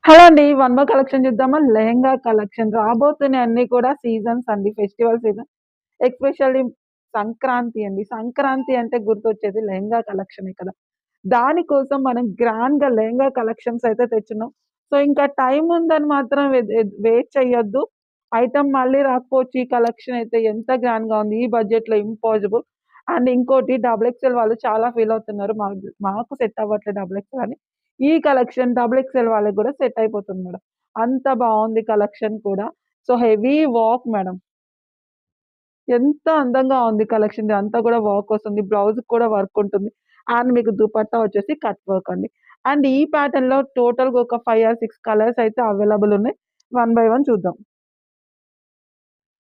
Hello అండి. One more collection చూద్దామా? Lehenga collection రాబోతున్నాయి అన్నీ కూడా సీజన్స్ అండి. Festival season. ఎస్పెషల్లీ సంక్రాంతి అండి. సంక్రాంతి అంటే గుర్తొచ్చేది లెహెంగా కలెక్షనే కదా! దానికోసం మనం గ్రాండ్‌గా లెహెంగా కలెక్షన్స్ అయితే తెచ్చున్నాం. సో, ఇంకా టైం ఉందని మాత్రం వెయిట్ చేయొద్దు. ఐటెమ్ మళ్ళీ రాకపోవచ్చు. ఈ కలెక్షన్ అయితే ఎంత గ్రాండ్‌గా ఉంది. ఈ బడ్జెట్‌లో ఇంపాసిబుల్. అండ్ ఇంకోటి డబుల్ ఎక్స్‌ఎల్ వాళ్ళు చాలా ఫీల్ అవుతున్నారు. మాకు సెట్ అవ్వట్లేదు డబుల్ ఎక్స్‌ఎల్ అని. ఈ కలెక్షన్ డబుల్ ఎక్స్‌ఎల్ వాళ్ళకి గూడా సెట్ అయిపోతుంది మేడం. అంత బావుంది కలెక్షన్ కూడా. So, heavy work madam. ఎంత అందంగా ఉంది కలెక్షన్. ఇదంతా గూడా వర్కొస్తుంది. బ్లౌజ్‌కి కూడా వర్క్ ఉంటుంది. అండ్ మీకు దుపట్టా వచ్చేసి కట్ వర్క్ అండి. అండ్ ఈ ప్యాటర్న్‌లో టోటల్‌గా ఒక 5 ఆర్ 6 కలర్స్ అయితే అవైలబుల్ ఉన్నాయి. వన్ బై వన్ చూద్దాం.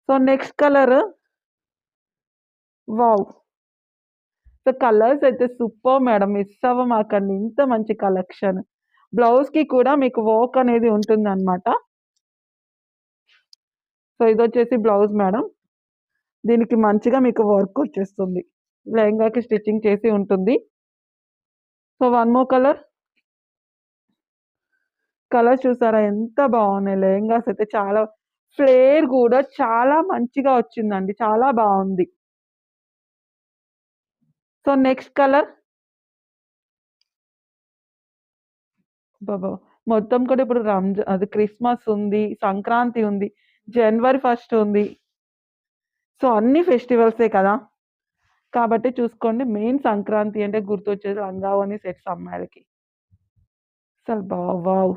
So, next colour wow! So, colours అయితే సూపర్బ్ మేడం. మిస్ అవ్వమాకండి. ఇంత మంచి కలెక్షన్. బ్లౌజ్‌కి కూడా మీకు వర్క్ అనేది ఉంటుందన్నమాట. సో, ఇదొచ్చేసి బ్లౌజ్ మేడం. దీనికి మంచిగా మీకు వర్క్ వచ్చేస్తుంది. లెహంగాకి స్టిచ్చింగ్ చేసి ఉంటుంది. So, one more colour. Colours చూసారా ఎంత బావున్నాయి. లెహంగాస్ అయితే చాలా ఫ్లేర్ గూడా చాలా మంచిగా వచ్చిందండి. చాలా బావుంది. So, next colour. అబ్బబ్బా! మొత్తం కూడా ఇప్పుడు అది క్రిస్మస్ ఉంది, సంక్రాంతి ఉంది, జనవరి ఫస్ట్ ఉంది. సో, అన్ని ఫెస్టివల్సే కదా! కాబట్టి చూసుకోండి మెయిన్ సంక్రాంతి అంటే గుర్తొచ్చేది లంగా ఓణి సెట్స్ అమ్మాయిలకి. అసలు వావ్!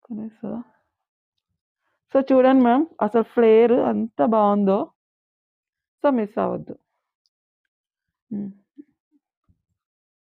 కొనేసా? సో, చూడండి మ్యామ్ అసలు ఫ్లేర్ ఎంత బావుందో. సో, మిస్ అవ్వద్దు. హ్మ్.